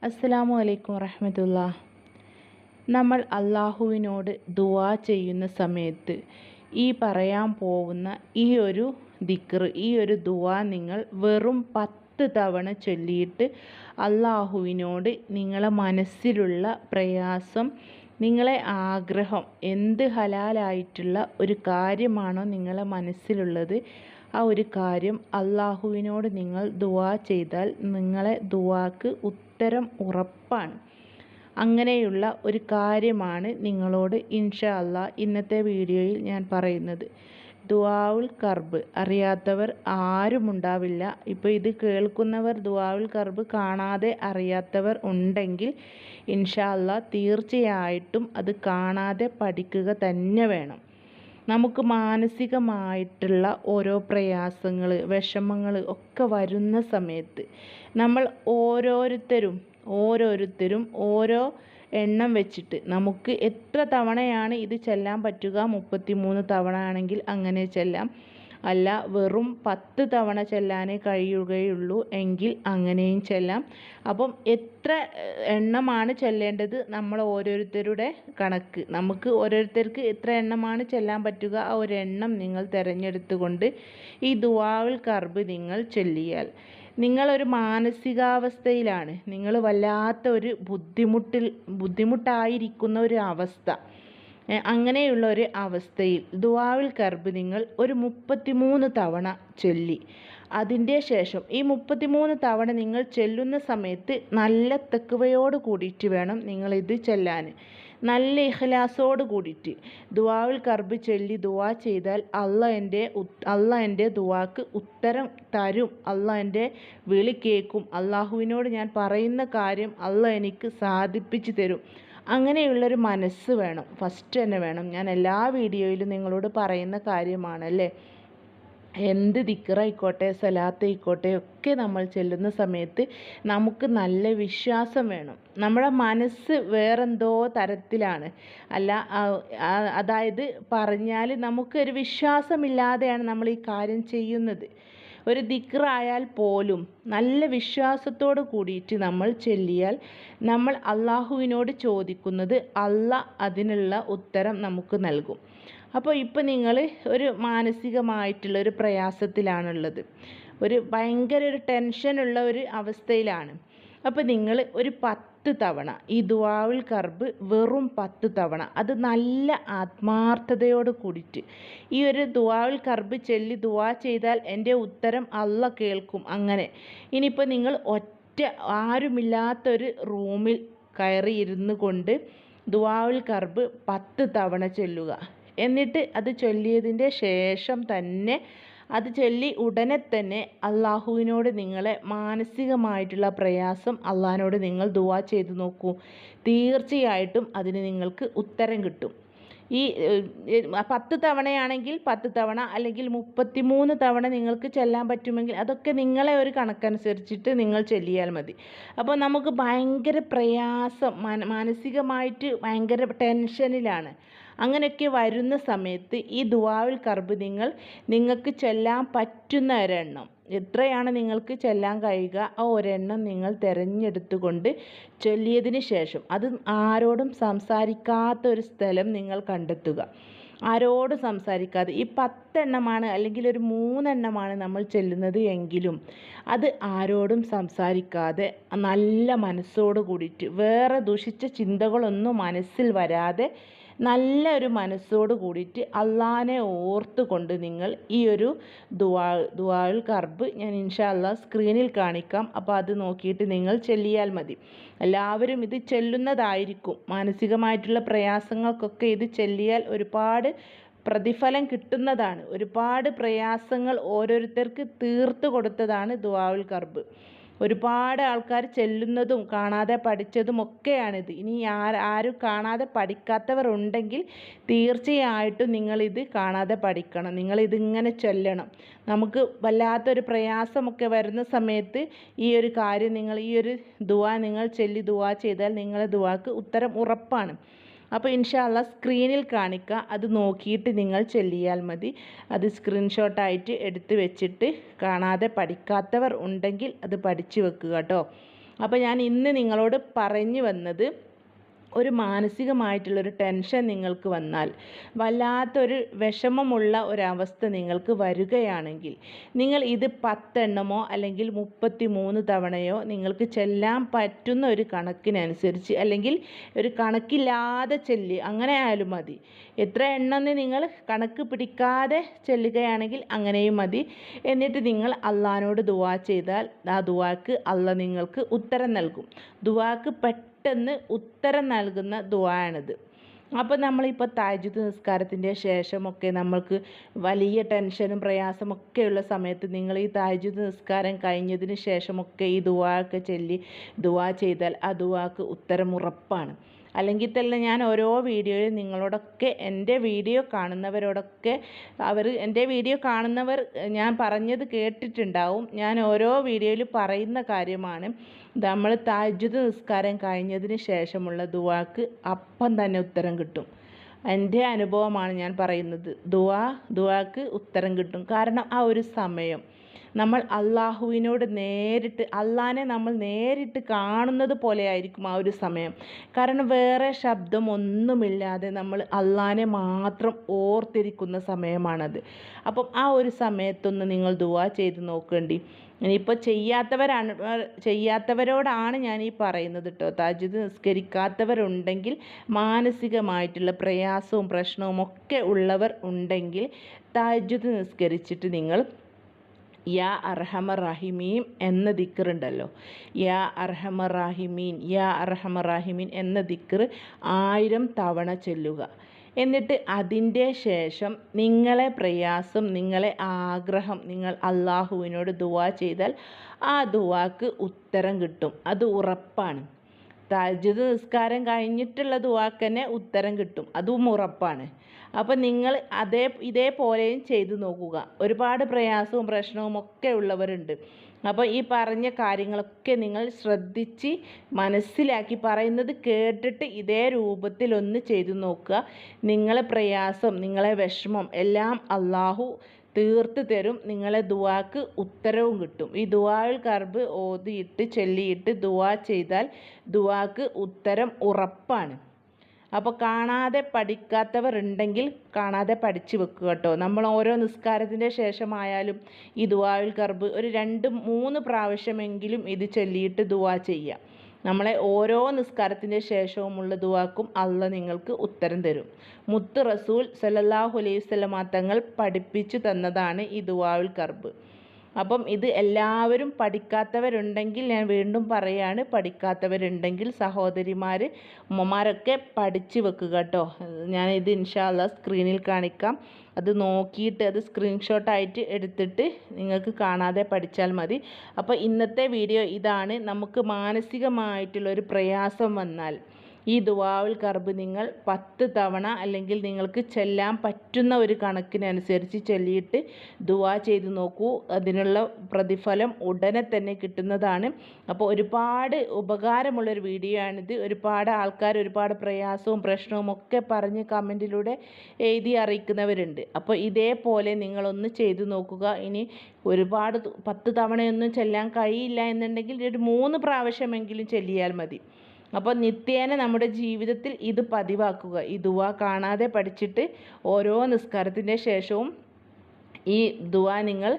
അസ്സലാമു അലൈക്കും വറഹ്മത്തുള്ളാഹി. നമ്മൾ അള്ളാഹുവിനോട് ദുആ ചെയ്യുന്ന സമയത്ത് ഈ പറയാൻ പോകുന്ന ഈ ഒരു ദിക്റ്, ഈ ഒരു ദുആ നിങ്ങൾ വെറും 10 തവണ ചൊല്ലിയിട്ട് അള്ളാഹുവിനോട് നിങ്ങളെ മനസ്സിലുള്ള പ്രയാസം, നിങ്ങളെ ആഗ്രഹം, എന്ത് ഹലാലായിട്ടുള്ള ഒരു കാര്യമാണോ നിങ്ങളെ മനസ്സിലുള്ളത് ആ ഒരു കാര്യം അള്ളാഹുവിനോട് നിങ്ങൾ ദുആ ചെയ്താൽ നിങ്ങളെ ദുആക്ക് ഉത്തരം ഉറപ്പാണ്. അങ്ങനെയുള്ള ഒരു കാര്യമാണ് നിങ്ങളോട് ഇൻഷാ അല്ലാഹ് ഇന്നത്തെ വീഡിയോയിൽ ഞാൻ പറയുന്നത്. ദുആഉൽ കർബ് അറിയാത്തവർ ആരും ഉണ്ടാവില്ല. ഇപ്പോൾ ഇത് കേൾക്കുന്നവർ ദുആഉൽ കർബ് കാണാതെ അറിയാത്തവർ ഉണ്ടെങ്കിൽ ഇൻഷാ അല്ലാഹ് തീർച്ചയായിട്ടും അത് കാണാതെ പഠിക്കുക തന്നെ വേണം. നമുക്ക് മാനസികമായിട്ടുള്ള ഓരോ പ്രയാസങ്ങൾ, വിഷമങ്ങൾ ഒക്കെ വരുന്ന സമയത്ത് നമ്മൾ ഓരോരുത്തരും ഓരോ എണ്ണം വെച്ചിട്ട് നമുക്ക് എത്ര തവണയാണ് ഇത് ചെല്ലാൻ പറ്റുക, 33 തവണ ആണെങ്കിൽ അങ്ങനെ ചെല്ലാം, അല്ല വെറും 10 തവണ ചെല്ലാനേ കഴിയുകയുള്ളൂ എങ്കിൽ അങ്ങനെയും ചെല്ലാം. അപ്പം എത്ര എണ്ണമാണ് ചെല്ലേണ്ടത് നമ്മൾ ഓരോരുത്തരുടെ കണക്ക്, നമുക്ക് ഓരോരുത്തർക്ക് എത്ര എണ്ണമാണ് ചെല്ലാൻ പറ്റുക ആ ഒരു എണ്ണം നിങ്ങൾ തിരഞ്ഞെടുത്തുകൊണ്ട് ഈ ദുആഉൽ കർബ് നിങ്ങൾ ചൊല്ലിയാൽ നിങ്ങളൊരു മാനസികാവസ്ഥയിലാണ്, നിങ്ങൾ വല്ലാത്ത ഒരു ബുദ്ധിമുട്ടായിരിക്കുന്ന ഒരു അവസ്ഥ, അങ്ങനെയുള്ള ഒരു അവസ്ഥയിൽ ദുആഉൽ കർബ് നിങ്ങൾ ഒരു 33 തവണ ചൊല്ലി അതിൻ്റെ ശേഷം ഈ 33 തവണ നിങ്ങൾ ചെല്ലുന്ന സമയത്ത് നല്ല തഖ്വയോട് കൂടിയിട്ട് വേണം നിങ്ങളിത് ചെല്ലാൻ. നല്ല ഇഖ്ലാസോട് കൂടിയിട്ട് ദുആഉൽ കർബ് ചൊല്ലി ദുആ ചെയ്താൽ അള്ളാഹ് എൻ്റെ ദുആക്ക് ഉത്തരം തരും. അള്ളാഹ് എൻ്റെ വിളി കേൾക്കും. അള്ളാഹുവിനോട് ഞാൻ പറയുന്ന കാര്യം അള്ളാഹ് എനിക്ക് സാധിപ്പിച്ചു തരും. അങ്ങനെയുള്ളൊരു മനസ്സ് വേണം, ഫസ്റ്റ് തന്നെ വേണം. ഞാൻ എല്ലാ വീഡിയോയിലും നിങ്ങളോട് പറയുന്ന കാര്യമാണല്ലേ. എന്ത് ദിക്റായിക്കോട്ടെ, സലാത്തായിക്കോട്ടെ ഒക്കെ നമ്മൾ ചെല്ലുന്ന സമയത്ത് നമുക്ക് നല്ല വിശ്വാസം വേണം. നമ്മുടെ മനസ്സ് വേറെന്തോ തരത്തിലാണ്, അല്ല അതായത് പറഞ്ഞാൽ നമുക്കൊരു വിശ്വാസമില്ലാതെയാണ് നമ്മൾ ഈ കാര്യം ചെയ്യുന്നത്. ഒരു ദിക്റായാൽ പോലും നല്ല വിശ്വാസത്തോട് കൂടിയിട്ട് നമ്മൾ ചൊല്ലിയാൽ നമ്മൾ അള്ളാഹുവിനോട് ചോദിക്കുന്നത് അള്ളാഹ് അതിനുള്ള ഉത്തരം നമുക്ക് നൽകും. അപ്പോൾ ഇപ്പോൾ നിങ്ങൾ ഒരു മാനസികമായിട്ടുള്ള ഒരു പ്രയാസത്തിലാണുള്ളത്, ഒരു ഭയങ്കര ഒരു ടെൻഷനുള്ള ഒരു അവസ്ഥയിലാണ്. അപ്പോൾ നിങ്ങൾ ഒരു 10 തവണ ഈ ദുആഉൽ കർബ് വെറും 10 തവണ അത് നല്ല ആത്മാർത്ഥതയോട് കൂടിയിട്ട് ഈ ഒരു ദുആഉൽ കർബ് ചൊല്ലി ദുആ ചെയ്താൽ എൻ്റെ ഉത്തരം അള്ളാഹ് കേൾക്കും. അങ്ങനെ ഇനിയിപ്പോൾ നിങ്ങൾ ആരുമില്ലാത്തൊരു റൂമിൽ കയറി ഇരുന്ന് കൊണ്ട് ദുആഉൽ കർബ് 10 തവണ ചൊല്ലുക. എന്നിട്ട് അത് ചൊല്ലിയതിൻ്റെ ശേഷം തന്നെ അത് ചൊല്ലി ഉടനെ തന്നെ അള്ളാഹുവിനോട് നിങ്ങളെ മാനസികമായിട്ടുള്ള പ്രയാസം അള്ളാഹിനോട് നിങ്ങൾ ദുആ ചെയ്ത് നോക്കൂ. തീർച്ചയായിട്ടും അതിന് നിങ്ങൾക്ക് ഉത്തരം കിട്ടും. ഈ 10 തവണയാണെങ്കിൽ 10 തവണ, അല്ലെങ്കിൽ 33 തവണ നിങ്ങൾക്ക് ചെല്ലാൻ പറ്റുമെങ്കിൽ അതൊക്കെ നിങ്ങളെ ഒരു കണക്കനുസരിച്ചിട്ട് നിങ്ങൾ ചൊല്ലിയാൽ മതി. അപ്പോൾ നമുക്ക് ഭയങ്കര പ്രയാസം, മാനസികമായിട്ട് ഭയങ്കര ടെൻഷനിലാണ്. അങ്ങനെയൊക്കെ വരുന്ന സമയത്ത് ഈ ദുആഉൽ കർബ് നിങ്ങൾക്ക് ചെല്ലാൻ പറ്റുന്ന ഒരെണ്ണം, എത്രയാണ് നിങ്ങൾക്ക് ചെല്ലാൻ കഴിയുക ആ ഒരെണ്ണം നിങ്ങൾ തിരഞ്ഞെടുത്തുകൊണ്ട് ചൊല്ലിയതിന് ശേഷം അത് ആരോടും സംസാരിക്കാത്ത ഒരു സ്ഥലം നിങ്ങൾ കണ്ടെത്തുക. ആരോടും സംസാരിക്കാതെ ഈ 10 എണ്ണമാണ് അല്ലെങ്കിൽ ഒരു 3 എണ്ണമാണ് നമ്മൾ ചെല്ലുന്നത് എങ്കിലും അത് ആരോടും സംസാരിക്കാതെ നല്ല മനസ്സോട് കൂടിയിട്ട് വേറെ ദുഷിച്ച ചിന്തകളൊന്നും മനസ്സിൽ വരാതെ നല്ല ഒരു മനസ്സോട് കൂടിയിട്ട് അള്ളാഹിനെ ഓർത്തുകൊണ്ട് നിങ്ങൾ ഈ ഒരു ദുആഉൽ കർബ് ഞാൻ ഇൻഷാ അല്ലാഹ് സ്ക്രീനിൽ കാണിക്കാം. അപ്പോൾ അത് നോക്കിയിട്ട് നിങ്ങൾ ചൊല്ലിയാൽ മതി. എല്ലാവരും ഇത് ചൊല്ലുന്നതായിരിക്കും. മാനസികമായിട്ടുള്ള പ്രയാസങ്ങൾക്കൊക്കെ ഇത് ചൊല്ലിയാൽ ഒരുപാട് പ്രതിഫലം കിട്ടുന്നതാണ്. ഒരുപാട് പ്രയാസങ്ങൾ ഓരോരുത്തർക്ക് തീർത്തു കൊടുത്തതാണ് ദുആഉൽ കർബ്. ഒരുപാട് ആൾക്കാർ ചെല്ലുന്നതും കാണാതെ പഠിച്ചതും ഒക്കെയാണിത്. ഇനി ആരും കാണാതെ പഠിക്കാത്തവർ ഉണ്ടെങ്കിൽ തീർച്ചയായിട്ടും നിങ്ങളിത് കാണാതെ പഠിക്കണം. നിങ്ങളിതിങ്ങനെ ചൊല്ലണം. നമുക്ക് വല്ലാത്തൊരു പ്രയാസമൊക്കെ വരുന്ന സമയത്ത് ഈ ഒരു കാര്യം ഈ ഒരു ദുആ നിങ്ങൾ ചൊല്ലി ദുആ ചെയ്താൽ നിങ്ങളുടെ ദുആക്ക് ഉത്തരം ഉറപ്പാണ്. അപ്പോൾ ഇൻഷാ അല്ലാഹ് സ്ക്രീനിൽ കാണിക്കുക, അത് നോക്കിയിട്ട് നിങ്ങൾ ചൊല്ലിയാൽ മതി. അത് സ്ക്രീൻഷോട്ടായിട്ട് എടുത്ത് വെച്ചിട്ട് കാണാതെ പഠിക്കാത്തവർ ഉണ്ടെങ്കിൽ അത് പഠിച്ചു വെക്കുക കേട്ടോ. അപ്പോൾ ഞാൻ ഇന്ന് നിങ്ങളോട് പറഞ്ഞു വന്നത്, ഒരു മാനസികമായിട്ടുള്ളൊരു ടെൻഷൻ നിങ്ങൾക്ക് വന്നാൽ, വല്ലാത്തൊരു വിഷമമുള്ള ഒരവസ്ഥ നിങ്ങൾക്ക് വരികയാണെങ്കിൽ, നിങ്ങൾ ഇത് 10 എണ്ണമോ അല്ലെങ്കിൽ 33 തവണയോ നിങ്ങൾക്ക് ചെല്ലാൻ പറ്റുന്ന ഒരു കണക്കിനനുസരിച്ച്, അല്ലെങ്കിൽ ഒരു കണക്കില്ലാതെ ചെല്ലി, അങ്ങനെ ആയാലും മതി. എത്ര എണ്ണമെന്ന് നിങ്ങൾ കണക്ക് പിടിക്കാതെ ചെല്ലുകയാണെങ്കിൽ അങ്ങനെയും മതി. എന്നിട്ട് നിങ്ങൾ അള്ളാഹിനോട് ദുആ ചെയ്താൽ ആ ദുആക്ക് അള്ളാഹ് നിങ്ങൾക്ക് ഉത്തരം നൽകും. ദുആക്ക് പെട്ടെന്ന് ഉത്തരം നൽകുന്ന ദുആയാണിത്. അപ്പോൾ നമ്മളിപ്പോൾ തഹജ്ജുദ് നിസ്കാരത്തിൻ്റെ ശേഷമൊക്കെ നമ്മൾക്ക് വലിയ ടെൻഷനും പ്രയാസമൊക്കെയുള്ള സമയത്ത് നിങ്ങൾ ഈ തഹജ്ജുദ് നിസ്കാരം കഴിഞ്ഞതിന് ശേഷമൊക്കെ ഈ ദുആ ഒക്കെ ചൊല്ലി ദുആ ചെയ്താൽ ആ ദുആക്ക് ഉത്തരം ഉറപ്പാണ്. അല്ലെങ്കിൽ തന്നെ ഞാൻ ഓരോ വീഡിയോയിൽ നിങ്ങളോടൊക്കെ, എൻ്റെ വീഡിയോ കാണുന്നവരോടൊക്കെ, എൻ്റെ വീഡിയോ കാണുന്നവർ ഞാൻ പറഞ്ഞത് കേട്ടിട്ടുണ്ടാവും. ഞാൻ ഓരോ വീഡിയോയിൽ പറയുന്ന കാര്യമാണ്, നമ്മൾ തഹജ്ജുദ് നിസ്കാരം കഴിഞ്ഞതിന് ശേഷമുള്ള ദുആക്ക് അപ്പം തന്നെ ഉത്തരം കിട്ടും. എൻ്റെ അനുഭവമാണ് ഞാൻ പറയുന്നത്. ദുആക്ക് ഉത്തരം കിട്ടും. കാരണം ആ ഒരു സമയം നമ്മൾ അള്ളാഹുവിനോട് നേരിട്ട്, അള്ളാഹിനെ നമ്മൾ നേരിട്ട് കാണുന്നത് പോലെ ആയിരിക്കും ആ ഒരു സമയം. കാരണം വേറെ ശബ്ദമൊന്നുമില്ലാതെ നമ്മൾ അള്ളാഹിനെ മാത്രം ഓർത്തിരിക്കുന്ന സമയമാണത്. അപ്പം ആ ഒരു സമയത്തൊന്ന് നിങ്ങൾ ദുആ ചെയ്ത് നോക്കേണ്ടി. ഇനിയിപ്പോൾ ചെയ്യാത്തവരോടാണ് ഞാൻ ഈ പറയുന്നത് കേട്ടോ. തഹജ്ജുദ് നിസ്കരിക്കാത്തവരുണ്ടെങ്കിൽ, മാനസികമായിട്ടുള്ള പ്രയാസവും പ്രശ്നവും ഒക്കെ ഉള്ളവർ ഉണ്ടെങ്കിൽ, തഹജ്ജുദ് നിസ്കരിച്ചിട്ട് നിങ്ങൾ യാ അർഹമർ റഹീമീൻ എന്ന ദിക്റുണ്ടല്ലോ, യാ അർഹമർ റഹീമീൻ, യാ അർഹമർ റഹീമീൻ എന്ന ദിക്റ് 1000 തവണ ചൊല്ലുക. എന്നിട്ട് അതിൻ്റെ ശേഷം നിങ്ങളെ പ്രയാസം, നിങ്ങളെ ആഗ്രഹം നിങ്ങൾ അള്ളാഹുവിനോട് ദുആ ചെയ്താൽ ആ ദുആക്ക് ഉത്തരം കിട്ടും. അത് ഉറപ്പാണ്. തഹജ്ജുദ് നിസ്കാരം കഴിഞ്ഞിട്ടുള്ള ദുആക്ക് തന്നെ ഉത്തരം കിട്ടും, അതും ഉറപ്പാണ്. അപ്പോൾ നിങ്ങൾ ഇതേപോലെയും ചെയ്തു നോക്കുക. ഒരുപാട് പ്രയാസവും പ്രശ്നവും ഒക്കെ ഉള്ളവരുണ്ട്. അപ്പോൾ ഈ പറഞ്ഞ കാര്യങ്ങളൊക്കെ നിങ്ങൾ ശ്രദ്ധിച്ച് മനസ്സിലാക്കി, പറയുന്നത് കേട്ടിട്ട് ഇതേ രൂപത്തിലൊന്ന് ചെയ്തു നോക്കുക. നിങ്ങളെ പ്രയാസം, നിങ്ങളെ വിഷമം എല്ലാം അള്ളാഹു തീർത്ത് തരും. നിങ്ങളെ ദുആക്ക് ഉത്തരവും കിട്ടും. ഈ ദുആഉൽ കർബ് ഓതിയിട്ട് ചൊല്ലിയിട്ട് ദുആ ചെയ്താൽ ദുആക്ക് ഉത്തരം ഉറപ്പാണ്. അപ്പോൾ കാണാതെ പഠിക്കാത്തവർ ഉണ്ടെങ്കിൽ കാണാതെ പഠിച്ചു വെക്കുക കേട്ടോ. നമ്മൾ ഓരോ നിസ്കാരത്തിൻ്റെ ശേഷമായാലും ഈ ദുആഉൽ കർബ് ഒരു 2-3 പ്രാവശ്യമെങ്കിലും ഇത് ചൊല്ലിയിട്ട് ദുആ ചെയ്യുക. നമ്മളെ ഓരോ നിസ്കാരത്തിൻ്റെ ശേഷവുമുള്ള ദുആക്കും അള്ളാഹ് നിങ്ങൾക്ക് ഉത്തരം തരും. മുത്ത് റസൂൽ സല്ലല്ലാഹു അലൈഹി വസല്ലമ തങ്ങൾ പഠിപ്പിച്ചു തന്നതാണ് ഈ ദുആഉൽ കർബ്. അപ്പം ഇത് എല്ലാവരും പഠിക്കാത്തവരുണ്ടെങ്കിൽ, ഞാൻ വീണ്ടും പറയാണ്, പഠിക്കാത്തവരുണ്ടെങ്കിൽ സഹോദരിമാർ, ഉമ്മമാരൊക്കെ പഠിച്ച് വെക്കുക കേട്ടോ. ഞാനിത് ഇൻഷാ അല്ലാഹ് സ്ക്രീനിൽ കാണിക്കാം. അത് നോക്കിയിട്ട് അത് സ്ക്രീൻഷോട്ടായിട്ട് എടുത്തിട്ട് നിങ്ങൾക്ക് കാണാതെ പഠിച്ചാൽ മതി. അപ്പോൾ ഇന്നത്തെ വീഡിയോ ഇതാണ്. നമുക്ക് മാനസികമായിട്ടുള്ളൊരു പ്രയാസം വന്നാൽ ഈ ദുആഉൽ കർബ് നിങ്ങൾ 10 തവണ, അല്ലെങ്കിൽ നിങ്ങൾക്ക് ചെല്ലാൻ പറ്റുന്ന ഒരു കണക്കിനനുസരിച്ച് ചൊല്ലിയിട്ട് ദുആ ചെയ്ത് നോക്കൂ. അതിനുള്ള പ്രതിഫലം ഉടനെ തന്നെ കിട്ടുന്നതാണ്. അപ്പോൾ ഒരുപാട് ഉപകാരമുള്ളൊരു വീഡിയോ ആണിത്. ഒരുപാട് ആൾക്കാർ ഒരുപാട് പ്രയാസവും പ്രശ്നവും ഒക്കെ പറഞ്ഞ് കമൻറ്റിലൂടെ എഴുതി അറിയിക്കുന്നവരുണ്ട്. അപ്പോൾ ഇതേപോലെ നിങ്ങളൊന്ന് ചെയ്തു നോക്കുക. ഇനി ഒരുപാട് 10 തവണയൊന്നും ചെല്ലാൻ കഴിയില്ല എന്നുണ്ടെങ്കിൽ ഒരു 3 പ്രാവശ്യമെങ്കിലും ചൊല്ലിയാൽ മതി. അപ്പോൾ നിത്യേന നമ്മുടെ ജീവിതത്തിൽ ഇത് പതിവാക്കുക. ഈ ദുആ കാണാതെ പഠിച്ചിട്ട് ഓരോ നിസ്കാരത്തിൻ്റെ ശേഷവും ഈ ദുആ നിങ്ങൾ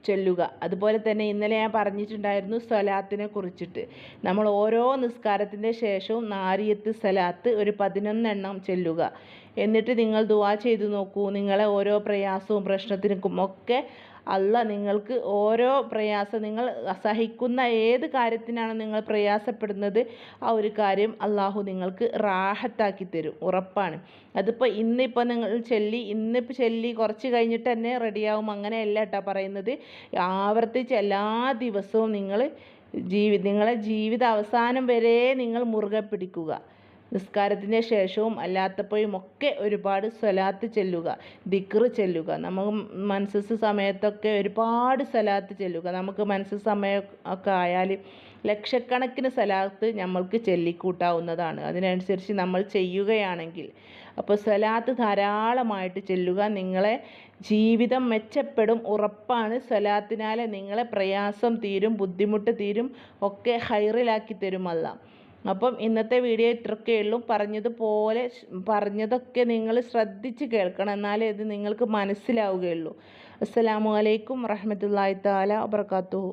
ചൊല്ലുക. അതുപോലെ തന്നെ ഇന്നലെ ഞാൻ പറഞ്ഞിട്ടുണ്ടായിരുന്നു സ്വലാത്തിനെ കുറിച്ചിട്ട്. നമ്മൾ ഓരോ നിസ്കാരത്തിൻ്റെ ശേഷവും നാരിയത്ത് സലാത്ത് ഒരു 11 എണ്ണം ചൊല്ലുക. എന്നിട്ട് നിങ്ങൾ ദുആ ചെയ്തു നോക്കൂ. നിങ്ങളെ ഓരോ പ്രയാസവും പ്രശ്നത്തിനും ഒക്കെ അള്ളാഹ് നിങ്ങൾക്ക് ഓരോ പ്രയാസം, നിങ്ങൾ സഹിക്കുന്ന ഏത് കാര്യത്തിനാണ് നിങ്ങൾ പ്രയാസപ്പെടുന്നത്, ആ ഒരു കാര്യം അള്ളാഹു നിങ്ങൾക്ക് റാഹത്താക്കി തരും, ഉറപ്പാണ്. അതിപ്പോൾ ഇന്നിപ്പോൾ നിങ്ങൾ ഇന്നിപ്പോൾ ചൊല്ലി കുറച്ച് കഴിഞ്ഞിട്ട് തന്നെ റെഡിയാവും, അങ്ങനെയല്ല കേട്ടോ പറയുന്നത്. ആവർത്തിച്ച് എല്ലാ ദിവസവും നിങ്ങളെ ജീവിത അവസാനം വരെ നിങ്ങൾ മുറുകെ പിടിക്കുക. നിസ്കാരത്തിൻ്റെ ശേഷവും അല്ലാത്തപ്പോഴും ഒക്കെ ഒരുപാട് സ്വലാത്ത് ചൊല്ലുക, ദിക്റ് ചൊല്ലുക. നമുക്ക് മനസ്സ് സമയത്തൊക്കെ ഒരുപാട് സ്വലാത്ത് ചൊല്ലുക. നമുക്ക് മനസ്സ് സമയം ഒക്കെ ആയാൽ ലക്ഷക്കണക്കിന് സ്വലാത്ത് നമ്മൾക്ക് ചൊല്ലിക്കൂട്ടാവുന്നതാണ്, അതിനനുസരിച്ച് നമ്മൾ ചെയ്യുകയാണെങ്കിൽ. അപ്പോൾ സ്വലാത്ത് ധാരാളമായിട്ട് ചൊല്ലുക, നിങ്ങളെ ജീവിതം മെച്ചപ്പെടും, ഉറപ്പാണ്. സ്വലാത്തിനാൽ നിങ്ങളെ പ്രയാസം തീരും, ബുദ്ധിമുട്ട് തീരും, ഒക്കെ ഹൈറിലാക്കി തരും അല്ലാഹ്. അപ്പം ഇന്നത്തെ വീഡിയോ ഇത്രയൊക്കെ ഉള്ളൂ. പറഞ്ഞതൊക്കെ നിങ്ങൾ ശ്രദ്ധിച്ച് കേൾക്കണം, എന്നാലേ ഇത് നിങ്ങൾക്ക് മനസ്സിലാവുകയുള്ളൂ. അസ്സലാമു അലൈക്കും വറഹ്മത്തുള്ളാഹി തആല വബറകാതുഹു.